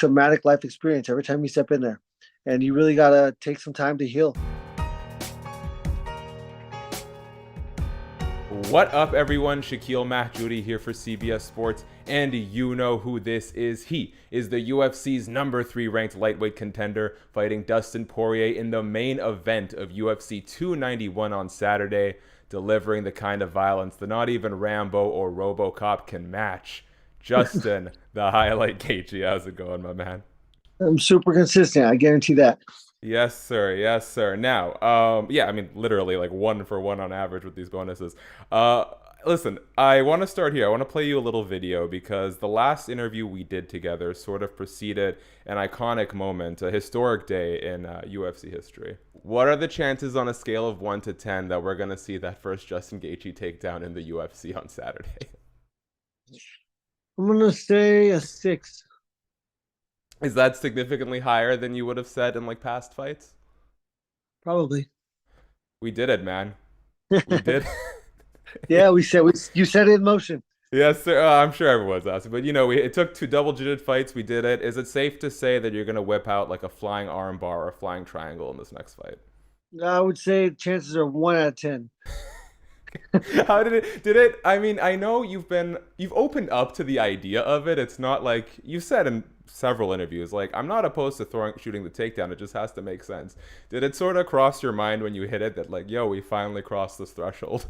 traumatic life experience every time you step in there, and you really gotta take some time to heal. What up, everyone? Shakiel Mahjouri here for CBS Sports, and you know who this is. He is the UFC's #3 ranked lightweight contender, fighting Dustin Poirier in the main event of UFC 291 on Saturday, delivering the kind of violence that not even Rambo or RoboCop can match. Justin, the highlight Gaethje. How's it going, my man? I'm super consistent. I guarantee that. Yes, sir. Yes, sir. Now, yeah, I mean, literally like 1 for 1 on average with these bonuses. Uh, Listen, I want to start here. I want to play you a little video because the last interview we did together sort of preceded an iconic moment, a historic day in UFC history. What are the chances on a scale of 1 to 10 that we're going to see that first Justin Gaethje takedown in the UFC on Saturday? I'm gonna say a 6. Is that significantly higher than you would have said in like past fights? Probably. We did it, man. We did. Yeah, you set it in motion. Yes, sir. I'm sure everyone's asking, but it took 2 double-digit fights. We did it. Is it safe to say that you're gonna whip out like a flying armbar or a flying triangle in this next fight? I would say chances are 1 out of 10. How did it? Did it? I mean, I know you've opened up to the idea of it. It's not like you said in several interviews, like I'm not opposed to shooting the takedown. It just has to make sense. Did it sort of cross your mind when you hit it that like, yo, we finally crossed this threshold?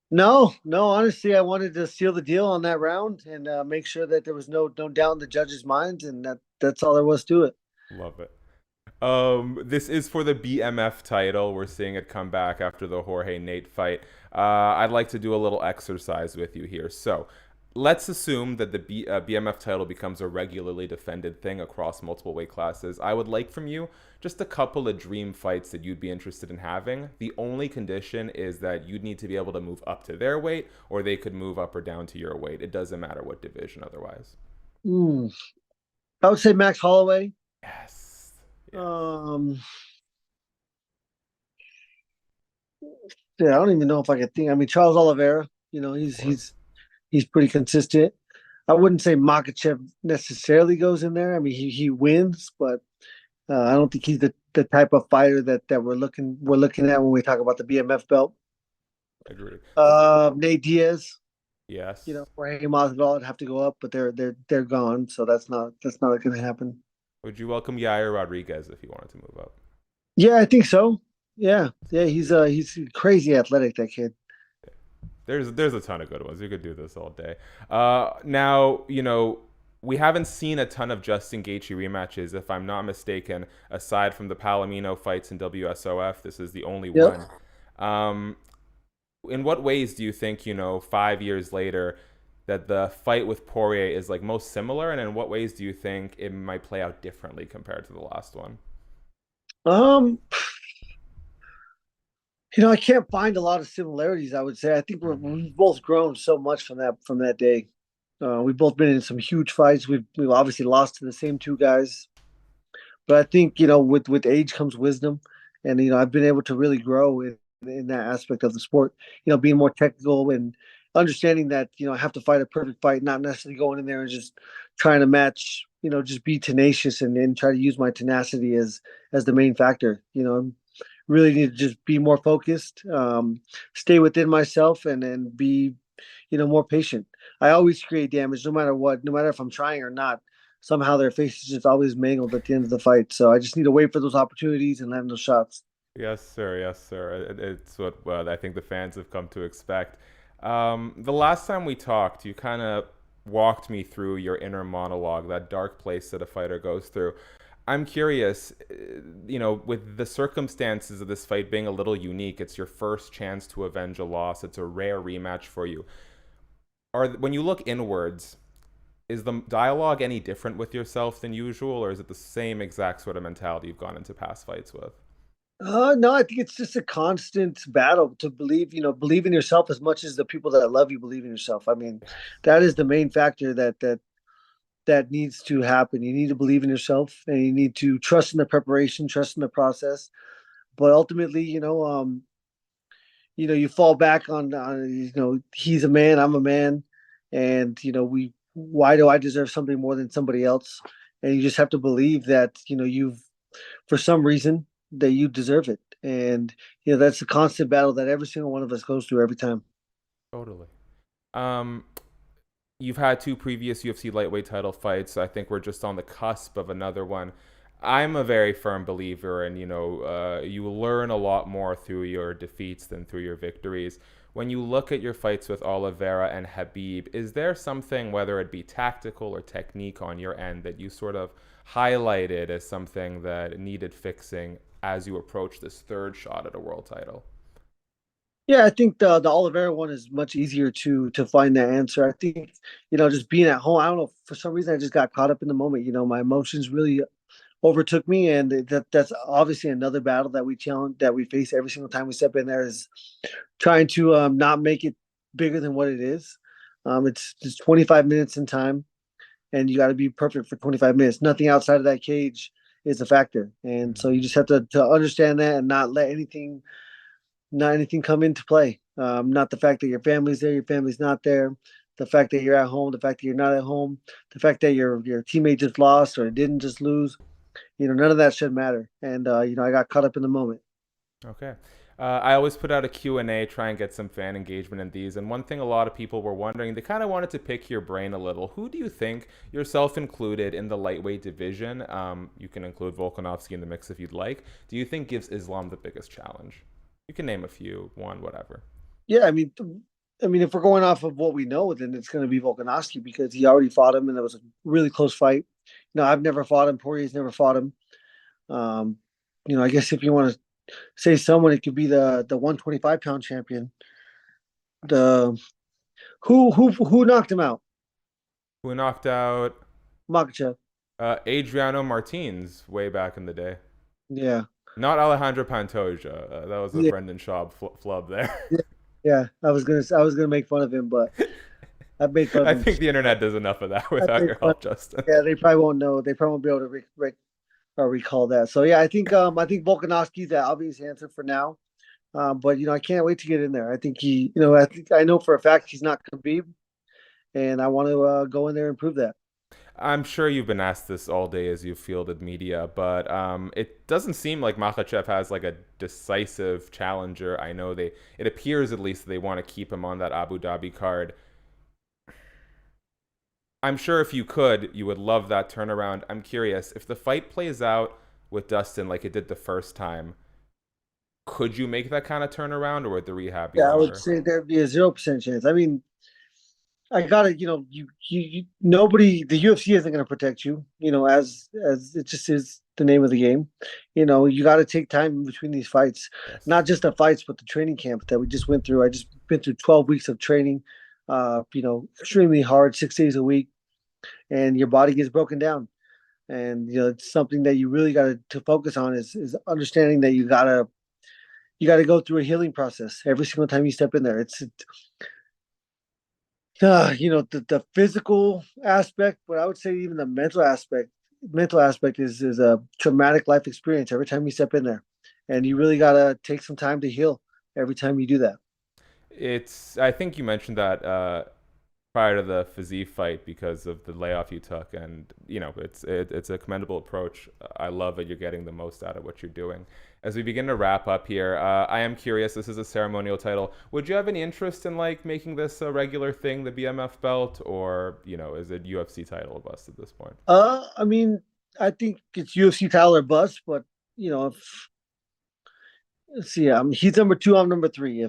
No, no. Honestly, I wanted to seal the deal on that round and make sure that there was no doubt in the judges' minds, and that's all there was to it. Love it. This is for the BMF title. We're seeing it come back after the Jorge Nate fight. I'd like to do a little exercise with you here. So, let's assume that the BMF title becomes a regularly defended thing across multiple weight classes. I would like from you just a couple of dream fights that you'd be interested in having. The only condition is that you'd need to be able to move up to their weight, or they could move up or down to your weight. It doesn't matter what division otherwise. Mm. I would say Max Holloway. Yes. Yeah. Yeah, I don't even know if I could think. I mean, Charles Oliveira. Of course. He's pretty consistent. I wouldn't say Makhachev necessarily goes in there. I mean, he wins, but I don't think he's the type of fighter that we're looking at when we talk about the BMF belt. Agreed. Nate Diaz. Yes. Jorge Masvidal would have to go up, but they're gone, so that's not going to happen. Would you welcome Yair Rodriguez if he wanted to move up? Yeah, I think so. Yeah, yeah, he's crazy athletic, that kid. There's a ton of good ones. We could do this all day. Now, we haven't seen a ton of Justin Gaethje rematches, if I'm not mistaken, aside from the Palomino fights in WSOF. This is the only Yep. one. In what ways do you think, 5 years later, that the fight with Poirier is like most similar, and in what ways do you think it might play out differently compared to the last one? Um, I can't find a lot of similarities. I would say I think we've both grown so much from that day. We've both been in some huge fights. We've obviously lost to the same two guys, but I think with age comes wisdom, and I've been able to really grow in that aspect of the sport. Being more technical and understanding that I have to fight a perfect fight, not necessarily going in there and just trying to match. Just be tenacious and try to use my tenacity as the main factor. Really need to just be more focused, stay within myself, and be, more patient. I always create damage, no matter what, no matter if I'm trying or not. Somehow their face is just always mangled at the end of the fight. So I just need to wait for those opportunities and land those shots. Yes, sir. Yes, sir. It's what I think the fans have come to expect. The last time we talked, you kind of walked me through your inner monologue, that dark place that a fighter goes through. I'm curious, with the circumstances of this fight being a little unique, it's your first chance to avenge a loss. It's a rare rematch for you. When you look inwards, is the dialogue any different with yourself than usual, or is it the same exact sort of mentality you've gone into past fights with? No, I think it's just a constant battle to believe in yourself as much as the people that love you believe in yourself. I mean, that is the main factor that needs to happen. You need to believe in yourself, and you need to trust in the preparation, trust in the process. But ultimately, you fall back on he's a man, I'm a man, and why do I deserve something more than somebody else? and you just have to believe that you've for some reason that you deserve it, and that's a constant battle that every single one of us goes through every time. Totally. Um, you've had two previous UFC lightweight title fights. So I think we're just on the cusp of another one. I'm a very firm believer, and you learn a lot more through your defeats than through your victories. When you look at your fights with Oliveira and Khabib, is there something, whether it be tactical or technique on your end, that you sort of highlighted as something that needed fixing as you approach this third shot at a world title? Yeah, I think the Oliveira one is much easier to find that answer. I think just being at home. I don't know, for some reason I just got caught up in the moment. My emotions really overtook me, and that's obviously another battle that we face every single time we step in there, is trying to not make it bigger than what it is. It's 25 minutes in time, and you got to be perfect for 25 minutes. Nothing outside of that cage is a factor, and so you just have to understand that and not anything come into play. Not the fact that your family's there, your family's not there, the fact that you're at home, the fact that you're not at home, the fact that your teammate just lost or didn't just lose. None of that should matter. And I got caught up in the moment. Okay. I always put out a Q&A, try and get some fan engagement in these. And one thing a lot of people were wondering, they kind of wanted to pick your brain a little. Who do you think, yourself included, in the lightweight division, you can include Volkanovski in the mix if you'd like, do you think gives Islam the biggest challenge? You can name a few, one, whatever. Yeah, I mean, if we're going off of what we know, then it's going to be Volkanovski because he already fought him, and it was a really close fight. I've never fought him. Poirier's never fought him. Um, I guess if you want to say someone, it could be the 125-pound champion. The who knocked him out? Who knocked out Makhachev. Adriano Martins way back in the day? Yeah. Not Alejandro Pantoja. That was a Yeah. Brendan Schaub flub there. Yeah. Yeah. I was gonna make fun of him, but I made fun of I him. think the internet does enough of that I without made your fun. help, Justin. Yeah, they probably won't know. They probably won't be able to or recall that. So yeah, I think Volkanovski's the obvious answer for now. But I can't wait to get in there. I think I know for a fact he's not Khabib, and I want to go in there and prove that. I'm sure you've been asked this all day as you've fielded media, but it doesn't seem like Makhachev has like a decisive challenger. I know it appears at least they want to keep him on that Abu Dhabi card. I'm sure if you could, you would love that turnaround. I'm curious if the fight plays out with Dustin like it did the first time. Could you make that kind of turnaround, or would the rehab be Yeah, I would longer? say there'd be a 0% chance. I mean, I gotta, nobody, the UFC isn't going to protect you, as it just is the name of the game. You got to take time in between these fights, Yes. not just the fights, but the training camp that we just went through. I just been through 12 weeks of training, extremely hard, 6 days a week, and your body gets broken down. And, it's something that you really got to focus on is understanding that you gotta go through a healing process every single time you step in there. The physical aspect, but I would say even the mental aspect is a traumatic life experience every time you step in there, and you really gotta take some time to heal every time you do that. I think you mentioned that prior to the Fiziev fight because of the layoff you took, and it's a commendable approach. I love that you're getting the most out of what you're doing. As we begin to wrap up here, I am curious. This is a ceremonial title. Would you have any interest in like making this a regular thing, the BMF belt, or is it UFC title bust at this point? I mean, I think it's UFC title or bust, but if let's see, he's number two, I'm number three.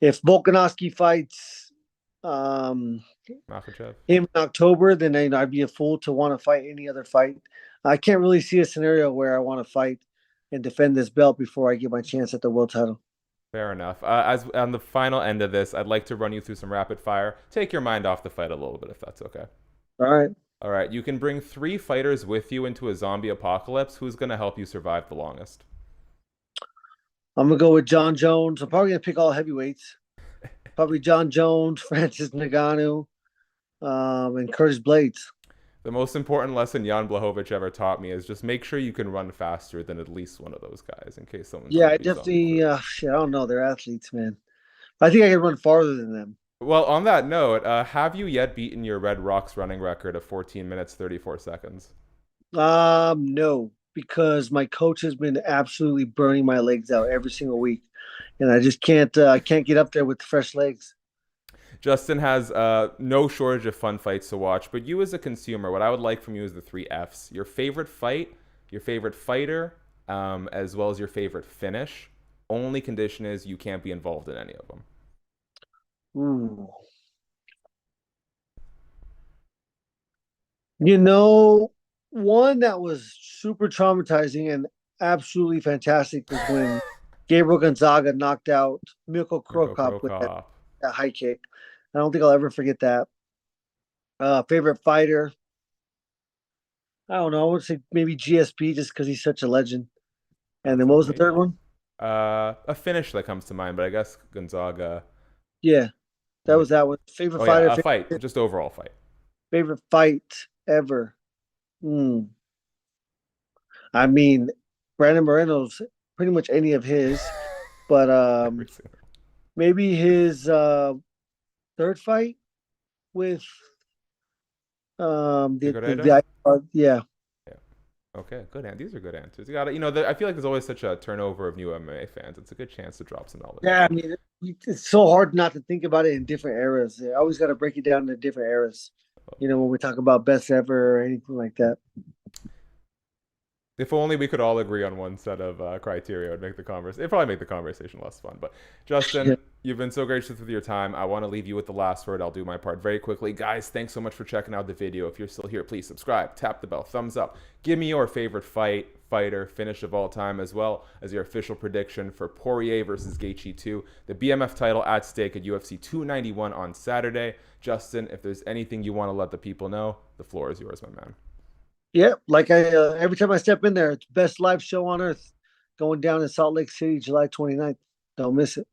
If Volkanovski fights um Makhachev. him in October, then I'd be a fool to want to fight any other fight. I can't really see a scenario where I want to fight and defend this belt before I get my chance at the world title. Fair enough. As on the final end of this, I'd like to run you through some rapid fire. Take your mind off the fight a little bit, if that's okay. All right. All right. You can bring three fighters with you into a zombie apocalypse. Who's going to help you survive the longest? I'm gonna go with John Jones. I'm probably gonna pick all heavyweights. Probably John Jones, Francis Ngannou, and Curtis Blades. The most important lesson Jan Blachowicz ever taught me is just make sure you can run faster than at least one of those guys in case someone's Yeah, going to I be zombie definitely. proof. Shit, I don't know. They're athletes, man. I think I can run farther than them. Well, on that note, have you yet beaten your Red Rocks running record of 14 minutes 34 seconds? No, because my coach has been absolutely burning my legs out every single week, and I just can't get up there with fresh legs. Justin has no shortage of fun fights to watch, but you as a consumer, what I would like from you is the three F's: your favorite fight, your favorite fighter, as well as your favorite finish. Only condition is you can't be involved in any of them. Ooh. You know, one that was super traumatizing and absolutely fantastic was when Gabriel Gonzaga knocked out Mirko Mirko Krokop with that, Krokop. that high kick. I don't think I'll ever forget that. Favorite fighter? I don't know. I would say maybe GSP just because he's such a legend. And then Okay, what was the maybe third one? a finish that comes to mind, but I guess Gonzaga. Yeah, that May- was that one. Favorite Oh yeah, fighter, a fight, just overall fight. favorite fight ever. Hmm. I mean, Brandon Moreno's pretty much any of his, but Every single. maybe his third fight with Figueredo. yeah. Yeah. Okay, good. And these are good answers. You got to, I feel like there's always such a turnover of new MMA fans. It's a good chance to drop some knowledge on Yeah, I them. mean it's so hard not to think about it in different eras. I always got to break it down into different eras. When we talk about best ever or anything like that. If only we could all agree on one set of criteria, it would make the conversation. It'd probably make the conversation less fun. But Justin, Yeah. you've been so gracious with your time. I want to leave you with the last word. I'll do my part very quickly, guys. Thanks so much for checking out the video. If you're still here, please subscribe, tap the bell, thumbs up. Give me your favorite fighter, finish of all time, as well as your official prediction for Poirier versus Gaethje 2, the BMF title at stake at UFC 291 on Saturday. Justin, if there's anything you want to let the people know, the floor is yours, my man. Yeah, like I every time I step in there, it's best live show on earth going down in Salt Lake City, July 29th. Don't miss it.